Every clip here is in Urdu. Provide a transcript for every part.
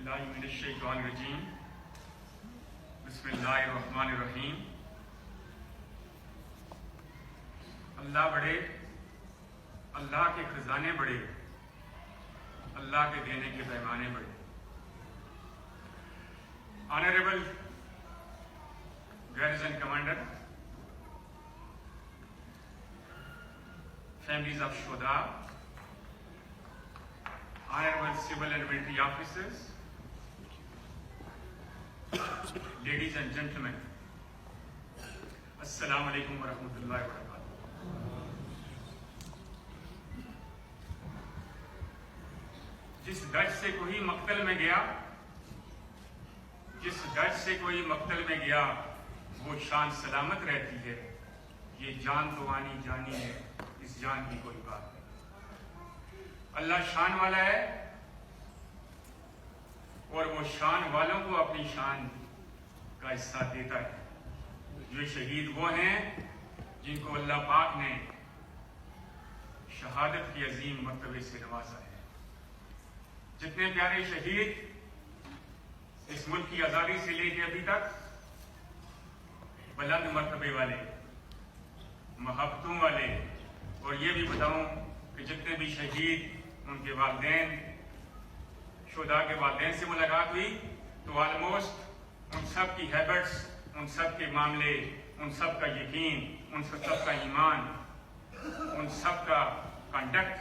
باللہ من الشیطان الرجیم بسم اللہ الرحمن الرحیم۔ اللہ بڑے، اللہ کے خزانے بڑے، اللہ کے دینے کے پیمانے بڑے۔ Honourable Garrison commander, families of Shuhada, honorable civil and military officers, ladies and gentlemen, السلام علیکم ورحمۃ اللہ وبرکاتہ۔ جس گج سے کوئی مقتل میں گیا، جس گج سے کوئی مقتل میں گیا، وہ شان سلامت رہتی ہے۔ یہ جان تو آنی جانی ہے، اس جان کی کوئی بات نہیں۔ اللہ شان والا ہے اور وہ شان والوں کو اپنی شان کا حصہ دیتا ہے۔ جو شہید وہ ہیں جن کو اللہ پاک نے شہادت کی عظیم مرتبے سے نوازا ہے۔ جتنے پیارے شہید اس ملک کی آزادی سے لے کے ابھی تک بلند مرتبے والے، محبتوں والے، اور یہ بھی بتاؤں کہ جتنے بھی شہید ان کے والدین، شہداء کے والدین سے ملاقات ہوئی تو آلموسٹ ان سب کی ہیبٹس، ان سب کے معاملے، ان سب کا یقین، ان سب کا ایمان، ان سب کا کنڈکٹ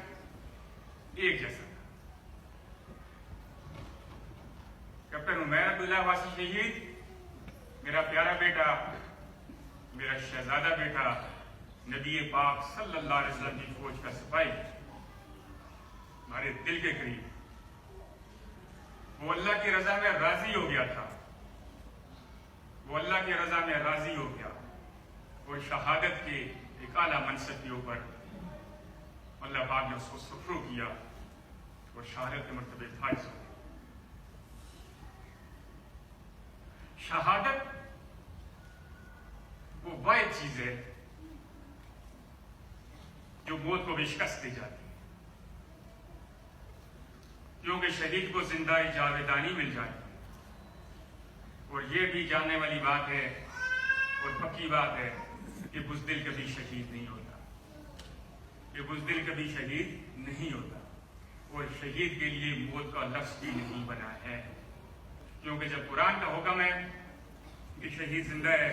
ایک جیسا تھا۔ کیپٹن عمیر عبداللہ عباسی شہید، میرا پیارا بیٹا، میرا شہزادہ بیٹا، نبی پاک صلی اللہ علیہ وسلم کی فوج کا سپاہی، ہمارے دل کے قریب، وہ اللہ کی رضا میں راضی ہو گیا تھا، وہ اللہ کی رضا میں راضی ہو گیا اور شہادت کے ایک اعلیٰ منصب کے اوپر اللہ پاک نے اس کو سفرو کیا اور شہادت کے مرتبے فائز ہو گئے۔ شہادت وہ واحد چیز ہے جو موت کو بھی شکست دے جاتی ہے، کیونکہ شہید کو زندہ جاویدانی مل جاتی ہے۔ اور یہ بھی جاننے والی بات ہے اور پکی بات ہے کہ بزدل کبھی شہید نہیں ہوتا، کہ بزدل کبھی شہید نہیں ہوتا، اور شہید کے لیے موت کا لفظ بھی نہیں بنا ہے، کیونکہ جب قرآن کا حکم ہے کہ شہید زندہ ہے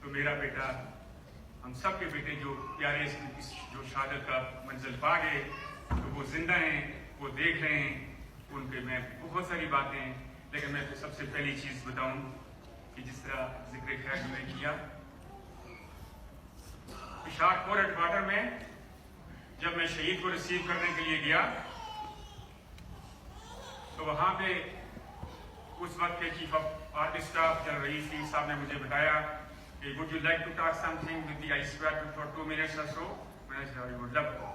تو میرا بیٹا، ہم سب کے بیٹے جو پیارے جو شہادت کا منزل پا گئے، تو وہ زندہ ہیں، وہ دیکھ رہے ہیں۔ ان پہ میں بہت ساری باتیں، لیکن میں سب سے پہلی چیز بتاؤں کہ جس طرح ذکر خیر میں نے کیا، اشاق پور ہیڈ کوارٹر میں جب میں شہید کو ریسیو کرنے کے لیے گیا تو وہاں پہ اس وقت کے chief of army staff general Raisi صاحب نے مجھے بتایا کہ would you like to talk something with the ICR for 2 minutes or so? میں نے I would love to۔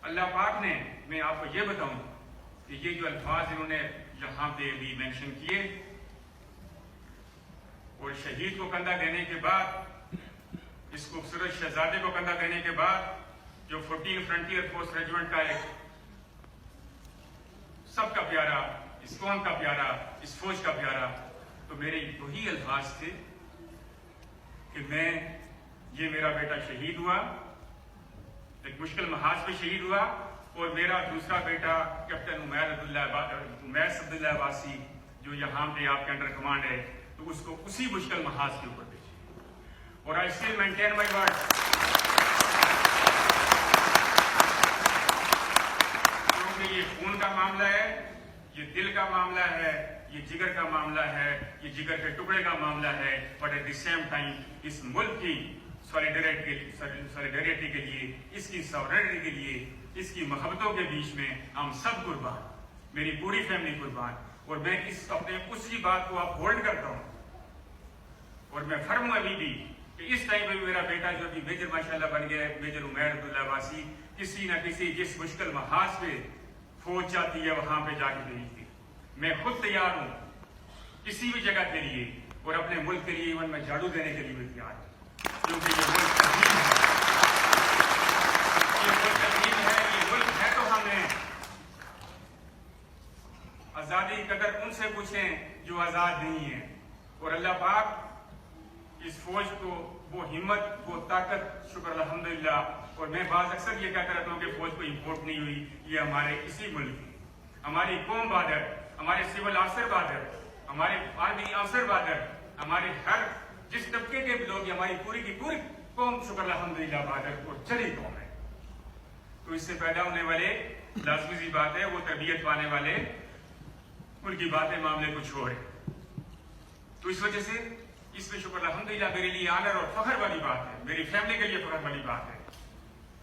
اللہ پاک نے، میں آپ کو یہ بتاؤں کہ یہ جو الفاظ انہوں نے یہاں پہ بھی مینشن کیے، اور شہید کو کندھا دینے کے بعد، اس خوبصورت شہزادے کو کندھا دینے کے بعد، جو 14 فرنٹیئر فورس ریجمنٹ کا ایک سب کا پیارا، اس قوم کا پیارا، اس فوج کا پیارا، تو میرے وہی الفاظ تھے کہ یہ میرا بیٹا شہید ہوا، ایک مشکل محاذ پہ شہید ہوا، اور میرا دوسرا بیٹا کیپٹن عمیر عبداللہ عباسی جو یہاں پہ آپ کے انڈر کمانڈ ہے، تو اس کو اسی مشکل محاذ کے اوپر بھیجے۔ اور I still maintain my word، کیونکہ یہ خون کا معاملہ ہے، یہ دل کا معاملہ ہے، یہ جگر کا معاملہ ہے، یہ جگر کے ٹکڑے کا معاملہ ہے، but at the same time اس ملک کی سولیڈریٹی کے لیے، اس کی ساورنٹی کے لیے، اس کی محبتوں کے بیچ میں ہم سب قربان، میری پوری فیملی قربان، اور میں اپنے اسی بات کو آپ ہولڈ کرتا ہوں، اور میں فرم ہوں ابھی بھی کہ اس ٹائم پہ بھی میرا بیٹا جو ابھی میجر ماشاءاللہ بن گیا ہے، میجر عمیر عبداللہ عباسی، کسی نہ کسی جس مشکل محاذ پہ فوج جاتی ہے وہاں پہ جا کے بھیجتی ہے۔ میں خود تیار ہوں کسی بھی جگہ کے لیے، اور اپنے ملک کے لیے ایون میں جھاڑو دینے کے لیے بھی تیار ہوں، کیونکہ یہ ملک عظیم ہے، یہ ملک عظیم ہے، یہ ملک ہے تو ہم ہیں۔ آزادی قدر ان سے کچھ ہیں جو آزاد نہیں ہیں، اور اللہ پاک اس فوج کو وہ ہمت، وہ طاقت، شکر الحمدللہ. اور میں بعض اکثر یہ کہتا رہتا ہوں کہ فوج کو امپورٹ نہیں ہوئی، یہ ہمارے اسی ملک کی، ہماری قوم بہادر، ہمارے سول آفسر بہادر، ہمارے آرمی آفسر بہادر، ہمارے ہر جس طبقے کے لوگ، ہماری پوری کی پوری قوم شکر الحمدللہ بہادر اور چلی قوم ہے. تو اس سے پیدا ہونے والے لازمی سی بات ہے وہ تربیت پانے والے، ان کی باتیں معاملے کچھ اور ہیں. تو اس وجہ سے اس میں شکر الحمدللہ میرے لیے آنر اور فخر والی بات ہے، میری فیملی کے لیے فخر والی بات ہے.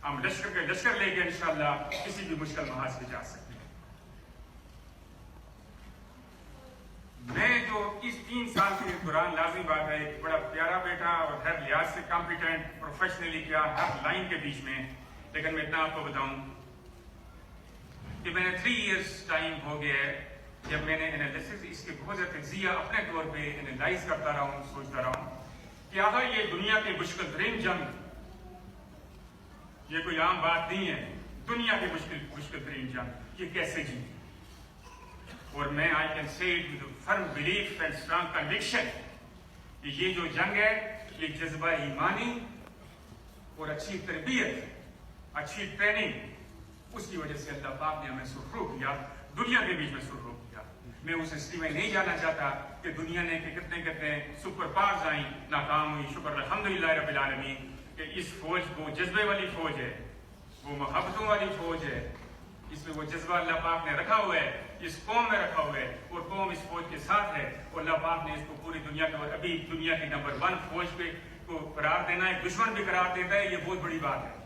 ہم لشکر لے کے انشاءاللہ کسی بھی مشکل محاذ سے جا سکتے ہیں. میں جو اس 3 سال کے دوران لازمی بات ہے، ایک بڑا پیارا بیٹا اور ہر لحاظ سے کمپیٹنٹ، پروفیشنلی کیا ہر لائن کے بیچ میں، لیکن میں اتنا آپ کو بتاؤں کہ میں نے 3 ایئرس ٹائم ہو گیا ہے جب میں نے انالیسس اس کے بہت زیادہ تجزیہ اپنے طور پہ انالائز کرتا رہا ہوں، سوچتا رہا ہوں کہ آخر یہ دنیا کی مشکل ترین جنگ، یہ کوئی عام بات نہیں ہے، دنیا کی مشکل ترین جنگ یہ کیسے جیتی. اور میں I can say it with firm belief and strong conviction کہ یہ جو جنگ ہے یہ جذبہ ایمانی اور اچھی تربیت، اچھی ٹریننگ، اس کی وجہ سے اللہ پاک نے ہمیں سرخرو کیا، دنیا کے بیچ میں سرخرو کیا. میں اس ہسٹری میں نہیں جانا چاہتا کہ دنیا نے کہ کتنے سپر پاورز آئیں، ناکام ہوئی. شکر الحمدللہ رب العالمین کہ اس فوج وہ جذبے والی فوج ہے، وہ محبتوں والی فوج ہے، اس میں وہ جذبہ اللہ پاک نے رکھا ہوا ہے، اس قوم میں رکھا ہوا ہے، اور قوم اس فوج کے ساتھ ہے. اور اللہ پاک نے اس کو پوری دنیا کا، ابھی دنیا کی نمبر 1 فوج پہ کو قرار دینا ہے، دشمن بھی قرار دیتا ہے، یہ بہت بڑی بات ہے.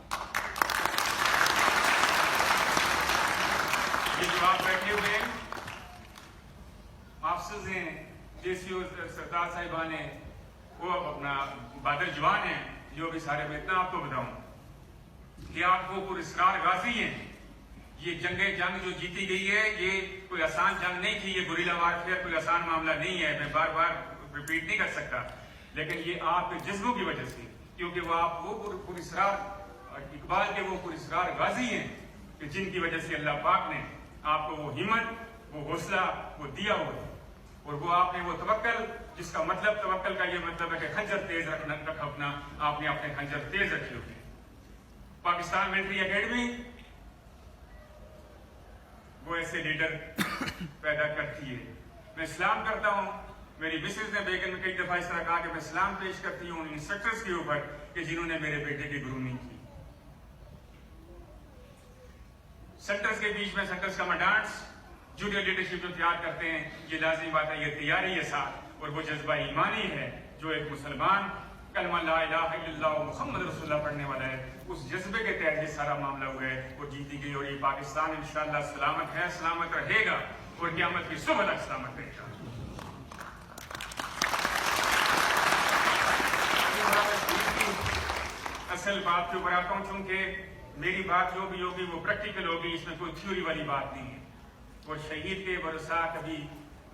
یہ جو آپ بیٹھے ہوئے ہیں، آفسرز ہیں، جے سی او سردار صاحبان ہیں، وہ اپنا بہادر جوان ہیں، جو بھی سارے میں اتنا آپ کو بتاؤں کہ آپ وہ پراسرار غازی ہیں. یہ جنگ جو جیتی گئی ہے یہ کوئی آسان جنگ نہیں تھی، یہ گوریلا وارفیئر کوئی آسان معاملہ نہیں ہے، میں بار بار ریپیٹ نہیں کر سکتا، لیکن یہ آپ کے جذبوں کی وجہ سے، کیونکہ وہ آپ وہ پراسرار اقبال کے وہ پراسرار غازی ہیں کہ جن کی وجہ سے اللہ پاک نے آپ کو وہ ہمت، وہ حوصلہ وہ دیا ہوا ہے. اور وہ آپ نے وہ توکل، جس کا مطلب توکل کا یہ مطلب ہے کہ خنجر تیز رکھنا، اپنا آپ نے اپنے خنجر تیز رکھے ہوئے. پاکستان ملٹری اکیڈمی وہ ایسے لیڈر پیدا کرتی ہے. میں سلام کرتا ہوں، میری مسز نے بیگم نے کئی دفعہ اس طرح کہا کہ میں سلام پیش کرتی ہوں ان انسٹرکٹرز کے اوپر کہ جنہوں نے میرے بیٹے کی گرومنگ کی. سینٹرز کے بیچ میں سینٹرز کمانڈانٹس جونیئر لیڈرشپ جو تیار کرتے ہیں، یہ لازمی بات ہے، یہ تیاری ہے ساتھ، اور وہ جذبہ ایمانی ہے جو ایک مسلمان کلمہ لا الہ الا اللہ محمد رسول اللہ پڑھنے والا ہے، اس جذبے کے تحت یہ سارا معاملہ ہوا ہے، وہ جیتی گئی. اور یہ پاکستان انشاءاللہ سلامت ہے، سلامت رہے گا، اور قیامت کی صبح تک سلامت رہے گا. اصل بات کے اوپر آتا ہوں، چونکہ میری بات جو بھی ہوگی وہ پریکٹیکل ہوگی، اس میں کوئی تھیوری والی بات نہیں ہے. اور شہید کے بھروسہ کبھی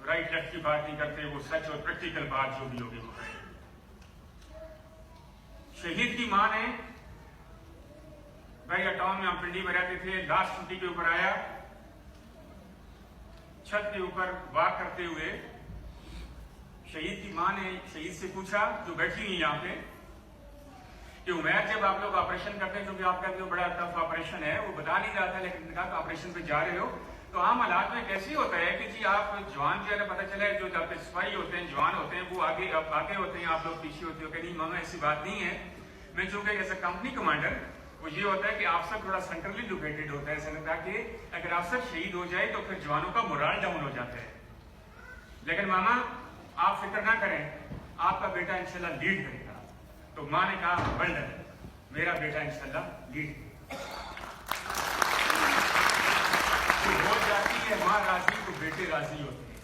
رائٹ لیفٹ کی بات نہیں کرتے، وہ سچ اور پریکٹیکل بات جو بھی ہوگی وہ کریں. شہید کی ماں نے بھائی ٹاؤن میں، ہم پنڈی میں رہتے تھے، لاسٹ چھٹی کے اوپر آیا، چھت کے اوپر واک کرتے ہوئے شہید کی ماں نے شہید سے پوچھا، جو بیٹھی ہوئی یہاں پہ، کہ عمیر جب آپ لوگ آپریشن کرتے ہیں، کیونکہ آپ کا جو بڑا ٹف آپریشن ہے وہ بتا نہیں رہا تھا، لیکن کہا کہ آپریشن پہ جا رہے ہو تو عام حالات میں کیسے ہوتا ہے کہ جی آپ جوان جو ہے نا، پتہ چلا ہے جو جب سپاہی ہوتے ہیں، جوان ہوتے ہیں، وہ آگے ہوتے ہیں، آپ لوگ پیچھے ہوتے ہو. کہ نہیں ماما ایسی بات نہیں ہے. میں چونکہ ایز اے کمپنی کمانڈر، وہ یہ ہوتا ہے کہ افسر تھوڑا سینٹرلی لوکیٹڈ ہوتا ہے سر، تاکہ اگر افسر شہید ہو جائے تو پھر جوانوں کا مورال ڈاؤن ہو جاتا ہے. لیکن ماما آپ فکر نہ کریں، آپ کا بیٹا انشاءاللہ لیڈ کرے گا. تو ماں نے کہا ویل ڈن، میرا بیٹا انشاءاللہ لیڈ ہو جاتی ہے. ماں راضی تو بیٹے راضی ہوتے ہیں.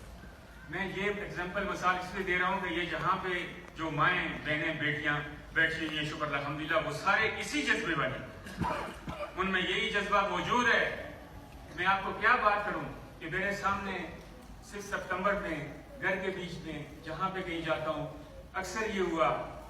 میں یہ ایگزامپل مثال اس لیے دے رہا ہوں کہ یہ جہاں پہ جو مائیں بہنیں بیٹیاں بیٹھی ہوئی ہیں، شکر الحمدللہ، وہ سارے اسی جذبے والے، ان میں یہی جذبہ موجود ہے. میں آپ کو کیا بات کروں کہ میرے سامنے 6 ستمبر میں گھر کے بیچ میں جہاں پہ کہیں جاتا ہوں، اکثر یہ ہوا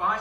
5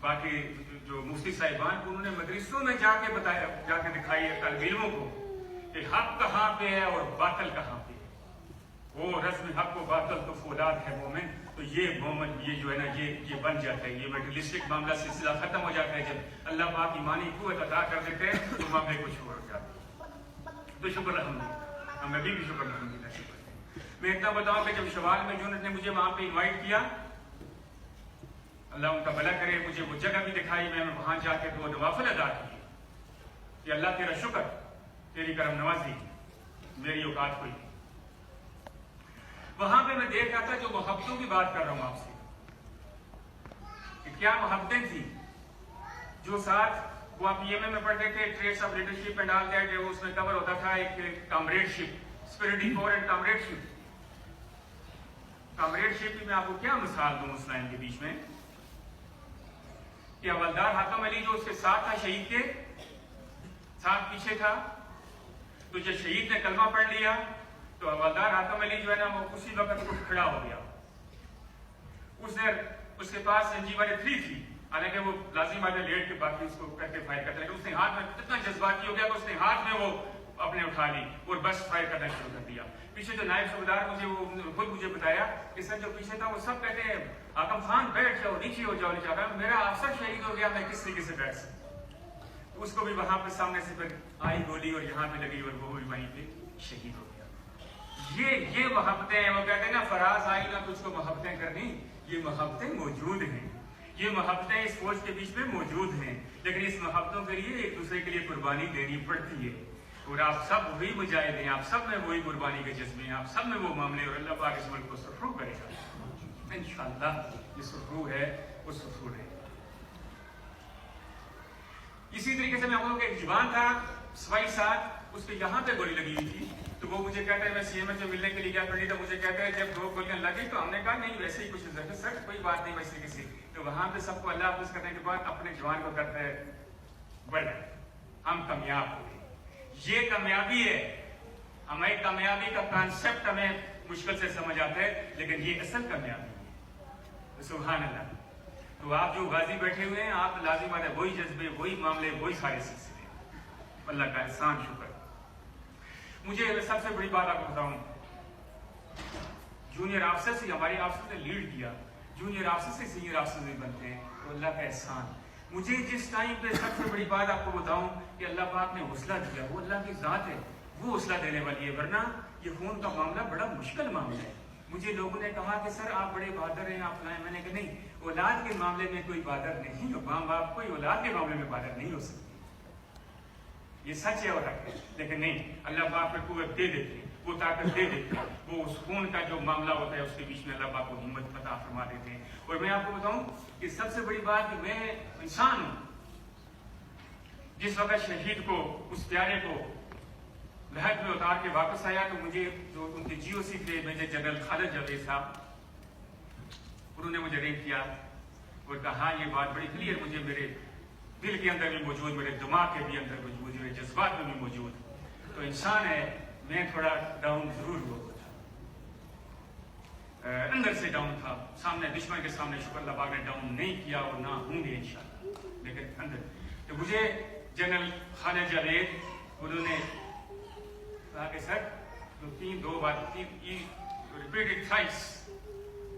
باقی جو مفتی صاحبان کو انہوں نے مدرسوں میں جا کے بتایا، جا کے دکھائی ہے طالب علموں کو کہ حق کہاں پہ ہے اور باطل کہاں پہ ہے۔ وہ رسم حق و باطل تو فولاد ہے مومن، تو یہ مومن یہ جو ہے نا یہ بن جاتا ہے، یہ میٹریلسٹک معاملہ سلسلہ ختم ہو جاتا ہے۔ جب اللہ پاک ایمانی قوت عطا کر دیتے ہیں تو معاملے کچھ اور ہو جاتے ہیں۔ تو شکر الحمدللہ، ہم ابھی بھی شکر الحمدللہ شکر ہے۔ میں اتنا بتاؤں کہ جب شوال میں جنہوں نے مجھے وہاں پہ انوائٹ کیا، اللہ ان کا بھلا کرے، مجھے وہ جگہ بھی دکھائی، میں وہاں جا کے 2 نوافل ادا کیے کہ اللہ تیرا شکر، تیری کرم نوازی، میری اوقات ہوئی۔ وہاں پہ میں دیکھ رہا تھا جو محبتوں کی بات کر رہا ہوں آپ سے کہ کیا محبتیں تھیں جو ساتھ وہ آپ ایم اے میں پڑھتے تھے، traits of leadership and all that, اس میں کور ہوتا تھا ایک comradeship, spirit of corps and comradeship. Comradeship کی میں آپ کو کیا مثال دوں اس لائن کے بیچ میں کہ حوالدار حاتم علی جو اس کے ساتھ تھا، شہید کے ساتھ پیچھے تھا، تو جب شہید نے کلمہ پڑھ لیا تو حوالدار حاتم علی جو ہے نا وہ اسی وقت اٹھ کھڑا ہو گیا۔ اس کے پاس MG-3 تھی، حالانکہ وہ لازم آگے لیٹ کے باقی اس کو کہتے فائر کرتے، لیکن اس نے ہاتھ میں اتنا جذباتی ہو گیا کہ اس نے ہاتھ میں وہ اپنے اٹھا لی اور بس فائر کرنا شروع کر دیا۔ پیچھے جو نائب صوبیدار خود مجھے بتایا کہ سر جو پیچھے تھا وہ سب کہتے ہیں حاتم خان بیٹھ جاؤ، نیچے ہو جاؤ، نیچے آ، میرا افسر شہید ہو گیا، میں کس طریقے سے بیٹھ سکتا؟ اس کو بھی وہاں پہ سامنے سے پھر آئی گولی اور یہاں پہ لگی اور وہ بھی وہیں پہ شہید ہو گیا۔ یہ محبتیں ہیں، وہ کہتے ہیں نا فراز آئی نہ تجھ کو محبتیں کرنی، یہ محبتیں موجود ہیں، یہ محبتیں اس فوج کے بیچ میں موجود ہیں، لیکن اس محبتوں کے لیے ایک دوسرے کے لیے قربانی دینی پڑتی ہے، اور آپ سب وہی مجاہد ہیں، آپ سب میں وہی قربانی کے جذبے ہیں، آپ سب میں وہ معاملے، اور اللہ پاک اس ملک کو سرخرو کرے گا انشاءاللہ۔ یہ سرخرو ہے وہ سرخرو رہے گا۔ اسی طریقے سے میں آپ لوگوں کا ایک جوان تھا سوائی ساتھ، اس کے یہاں پہ گولی لگی ہوئی تھی، تو وہ مجھے کہتا ہے، میں سی ایم ایچ ملنے کے لیے گیا پڑی، تو مجھے کہتا ہے جب 2 گولیاں لگی تو ہم نے کہا نہیں ویسے ہی کچھ سر کوئی بات نہیں ویسے کسی، تو وہاں پہ سب کو اللہ حافظ کرنے کے بعد اپنے جوان کو کرتا ہے بڑا ہم کامیاب ہو گئے۔ یہ کامیابی ہے، ہماری کامیابی کا کانسیپٹ ہمیں مشکل سے سمجھ آتا ہے، لیکن یہ اصل کامیابی ہے، سبحان اللہ۔ تو آپ جو غازی بیٹھے ہوئے ہیں، آپ لازم آتے وہی جذبے، وہی معاملے، وہی سارے سلسلے، اللہ کا احسان شکر۔ مجھے سب سے بڑی بات آپ کو بتاؤں، جونیئر آفسر سے ہماری آفسر نے لیڈ کیا، جونیئر آفسر سے سینئر آفسر بھی بنتے ہیں، تو اللہ کا احسان۔ مجھے جس ٹائم پہ سب سے بڑی بات آپ کو بتاؤں کہ اللہ پاک نے حوصلہ دیا، وہ اللہ کی ذات ہے، وہ حوصلہ دینے والی ہے، ورنہ یہ خون کا معاملہ بڑا مشکل معاملہ ہے۔ مجھے لوگوں نے کہا کہ سر آپ بڑے بہادر ہیں، آپ لائیں، میں نے کہا نہیں، اولاد کے معاملے میں کوئی بہادر نہیں ہو، ماں باپ کوئی اولاد کے معاملے میں بہادر نہیں ہو سکتی، یہ سچ ہے اور حق ہے، لیکن نہیں، اللہ پاک کو قوت دے دیتے، وہ طاقت دے دیتے، وہ اس خون کا جو معاملہ ہوتا ہے اس کے بیچ میں اللہ پاک کو ہمت عطا فرما دیتے ہیں۔ اور میں آپ کو بتاؤں کہ سب سے بڑی بات کہ میں انسان ہوں، جس وقت شہید کو، اس پیارے کو لہد میں اتار کے واپس آیا تو مجھے جو ان کے جی او سی تھے میجر جنرل خالد جاوید صاحب، انہوں نے مجھے رنگ کیا اور کہا یہ بات بڑی کلیئر مجھے میرے دل کے اندر بھی موجود، میرے دماغ کے بھی اندر موجود، میرے جذبات میں بھی موجود، تو انسان ہے، میں تھوڑا ڈاؤن ضرور ہوا تھا، اندر سے ڈاؤن تھا، سامنے دشمن کے سامنے شکر اللہ پاک نے ڈاؤن نہیں کیا اور نہ ہوں گے انشاءاللہ، لیکن اندر تو مجھے جنرل خالد جاوید انہوں نے کہا کہ سر دو بات ریپیٹڈ تھرائس،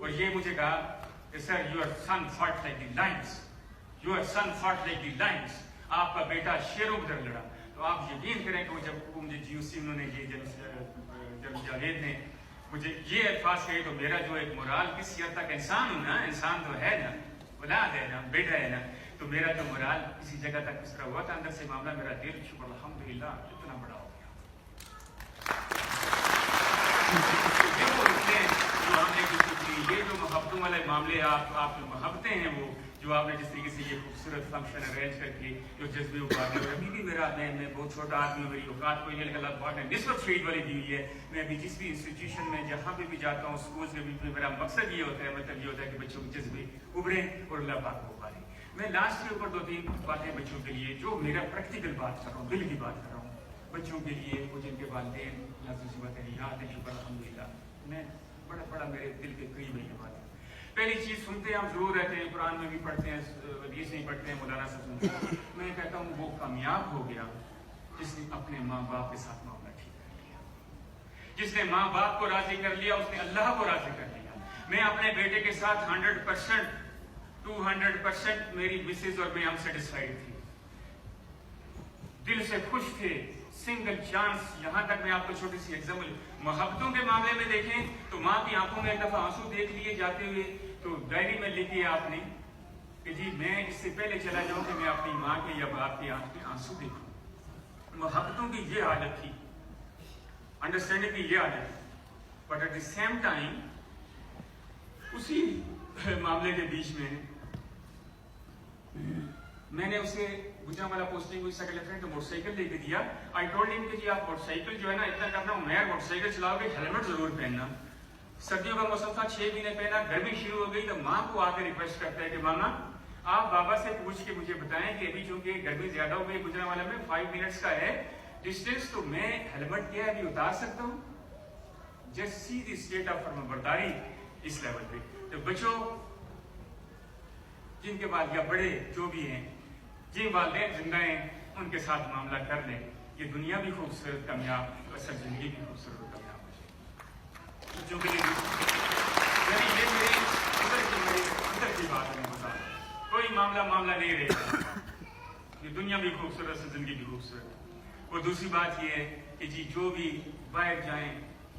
اور یہ مجھے کہا کہ sir your son fought like the lions, your son fought like the lions, آپ کا بیٹا شیروں کی طرح لڑا۔ تو آپ یقین کریں کہ جب مجھے جی او سی انہوں نے یہ جنرل جاوید نے مجھے یہ الفاظ کہے تو میرا جو ایک مورال کسی حد تک، انسان ہوں نا، انسان تو ہے نا، اولاد ہے نا، بیٹا ہے نا، تو میرا جو مورال کسی جگہ تک اس طرح ہوا تھا، اندر سے معاملہ میرا دل شکر الحمدللہ اتنا بڑا ہو گیا۔ جو ہم نے یہ جو محبتوں والے معاملے، آپ جو محبتیں ہیں، وہ جو آپ نے جس طریقے سے یہ خوبصورت فنکشن ارینج کر کے جو جذبے ابھارے، اور ابھی بھی میرا میں بہت چھوٹا آدمی ہوں، میری اوقات کوئی نہیں، لیکن اللہ پاک نے نسبت شہید والی دی ہوئی ہے۔ میں ابھی جس بھی انسٹیٹیوشن میں جہاں پہ بھی جاتا ہوں، اسکولس کے بیچ میں، میرا مقصد یہ ہوتا ہے، مطلب یہ ہوتا ہے کہ بچوں کے جذبے ابھریں اور اللہ پاک کو ابھاریں۔ میں لاسٹ کے اوپر 2-3 باتیں بچوں کے لیے، جو میرا پریکٹیکل بات کر رہا ہوں، دل کی بات کر رہا ہوں، بچوں کے لیے، وہ جن کے والدین لفظ بات ہے، یاد ہے، شکر الحمدللہ، میں بڑا میرے دل کے قریب ہے یہ بات۔ پہلی چیز سنتے ہم ضرور رہتے ہیں, قرآن میں بھی پڑھتے ہیں, حدیث نہیں پڑھتے ہیں, مولانا سے سنتے ہیں. میں کہتا ہوں وہ کامیاب ہو گیا جس نے اپنے ماں باپ کے ساتھ معاملہ ٹھیک کر لیا, جس نے ماں باپ کو راضی کر لیا, اس نے اللہ کو راضی کر لیا. میں اپنے بیٹے کے ساتھ 100%, 200% میری مسز اور میں ہم سیٹسفائیڈ تھی, دل سے خوش تھے, سنگل چانس. یہاں تک میں آپ کو چھوٹی سی ایگزامپل, محبتوں کے معاملے میں دیکھیں تو ماں کی آنکھوں میں ایک دفعہ آنسو دیکھ لیے جاتے ہوئے تو ڈائری میں لکھی آپ نے کہ جی میں اس سے پہلے چلا جاؤں کہ میں اپنی ماں کے یا باپ کی آنکھ میں آنسو دیکھوں. محبتوں کی یہ عادت تھی, انڈرسٹینڈنگ کی یہ عادت تھی. But at the same time اسی معاملے کے بیچ میں نے اسے گجرانوالہ پوسٹنگ ہوئی سیکنڈ لیفٹیننٹ, تو موٹر سائیکل لے کے دیا. آئی ٹولڈ ہم کہ جی آپ موٹر سائیکل جو ہے نا اتنا کرنا, میں موٹر سائیکل چلاؤ گے ہیلمٹ ضرور پہننا. سردیوں کا موسم تھا, 6 مہینے پہنا, گرمی شروع ہو گئی تو ماں کو آ کے ریکویسٹ کرتا ہے کہ ماما آپ بابا سے پوچھ کے مجھے بتائیں کہ ابھی چونکہ گرمی زیادہ ہو گئی, گجرانوالہ میں 5 منٹس کا ہے ڈسٹینس, تو میں ہیلمٹ کیا ابھی اتار سکتا ہوں. Just see the state of فرمانبرداری اس لیول پہ. تو بچوں جن کے بعد یا بڑے جو بھی ہیں, جن والدین زندہ ہیں, ان کے ساتھ معاملہ کر لیں. یہ دنیا بھی خوبصورت کامیاب, اصل زندگی بھی خوبصورت کامیاب ہو جائے. بچوں کے لیے یعنی یہ میرے اندر کی بات ہے, بتا کوئی معاملہ نہیں رہے گا. یہ دنیا بھی خوبصورت, اصل زندگی بھی خوبصورت. اور دوسری بات یہ ہے کہ جی جو بھی باہر جائیں,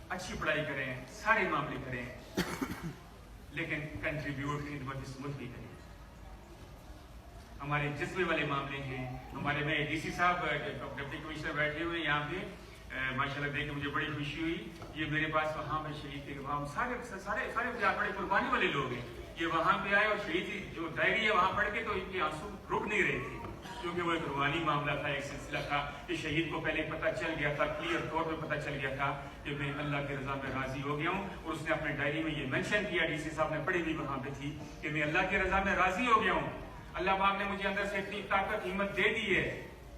اچھی پڑھائی کریں, سارے معاملے کریں, لیکن کنٹریبیوٹ خدمت اس ملک کی کریں. ہمارے جذبے والے معاملے ہیں ہمارے. میں ڈی سی صاحب ڈپٹی کمشنر بیٹھے ہوئے یہاں پہ, ماشاءاللہ دیکھ کے مجھے بڑی خوشی ہوئی. یہ میرے پاس وہاں پہ شہید کے وہاں سارے بڑے قربانی والے لوگ ہیں. یہ وہاں پہ آئے اور شہید جو ڈائری ہے وہاں پڑھ کے تو ان کے آنسو رک نہیں رہے تھے, کیونکہ وہ ایک روحانی معاملہ تھا, ایک سلسلہ تھا کہ شہید کو پہلے پتہ چل گیا تھا, کلیئر طور پہ پتہ چل گیا تھا کہ میں اللہ کی رضا میں راضی ہو گیا ہوں. اور اس نے اپنے ڈائری میں یہ مینشن کیا, ڈی سی صاحب نے پڑھی بھی وہاں پہ تھی, کہ میں اللہ کی رضا میں راضی ہو گیا ہوں. اللہ پاک نے مجھے اندر سے اتنی طاقت ہمت دے دی ہے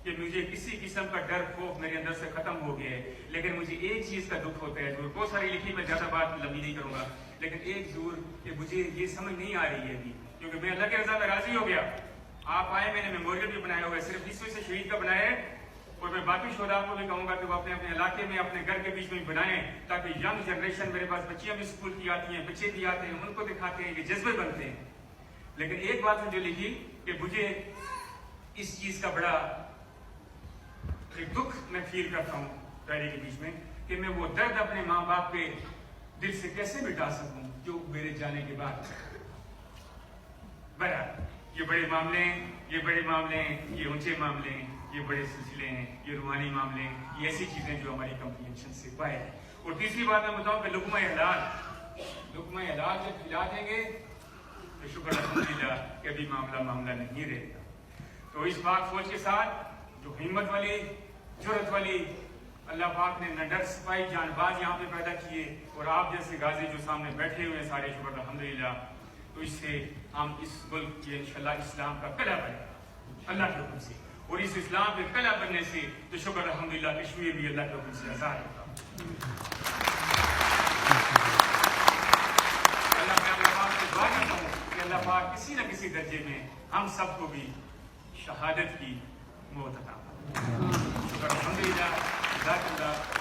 کہ مجھے کسی قسم کا ڈر خوف میرے اندر سے ختم ہو گیا ہے. لیکن مجھے ایک چیز کا دکھ ہوتا ہے, جو بہت ساری لکھی, میں زیادہ بات لمبی نہیں کروں گا, لیکن ایک ضرور کہ مجھے یہ سمجھ نہیں آ رہی ہے ابھی, کیونکہ میں اللہ کی رضا میں راضی ہو گیا. آپ آئے, میں نے میموریل بھی بنایا ہوا ہے, صرف 20 سے شہید کا بنایا ہے. اور میں باقی شہداء کو بھی کہوں گا کہ وہ اپنے اپنے علاقے میں, اپنے گھر کے بیچ میں بنائیں, تاکہ ینگ جنریشن, میرے پاس بچیاں بھی اسکول کی آتی ہیں, بچے بھی آتے ہیں, ان کو دکھاتے ہیں, یہ جذبے بنتے ہیں. لیکن ایک بات جو لکھی کہ مجھے اس چیز کا بڑا ایک دکھ میں فیل کرتا ہوں ڈائری کے بیچ میں, کہ میں وہ درد اپنے ماں باپ کے دل سے کیسے مٹا سکوں جو میرے جانے کے بعد. بہرحال یہ بڑے معاملے ہیں, یہ بڑے معاملے ہیں, یہ اونچے معاملے ہیں, یہ بڑے سلسلے ہیں, یہ روحانی معاملے ہیں, یہ ایسی چیزیں جو ہماری کمپریہنشن سے باہر ہیں. اور تیسری بات میں بتاؤں کہ لقمہ حلال جب کھلا دیں گے تو شکر الحمدللہ کہ ابھی معاملہ نہیں رہے گا. تو اس پاک فوج کے ساتھ جو ہمت والی, جرأت والی, اللہ پاک نے نڈر سپاہی جان باز یہاں پہ پیدا کیے, اور آپ جیسے غازی جو سامنے بیٹھے ہوئے ہیں سارے, شکر الحمدللہ. تو اس سے ہم اس ملک کی انشاءاللہ اسلام کا قلعہ بنے اللہ کے حکم سے, اور اس اسلام کے قلعہ بننے سے تو شکر الحمدللہ کشمیر بھی اللہ کے حکم سے آزاد ہوگا. اللہ پاک سے دعا کرتا ہوں کہ اللہ پاک کسی نہ کسی درجے میں ہم سب کو بھی شہادت کی موت عطا فرمائے. شکر الحمدللہ. جزاک اللہ.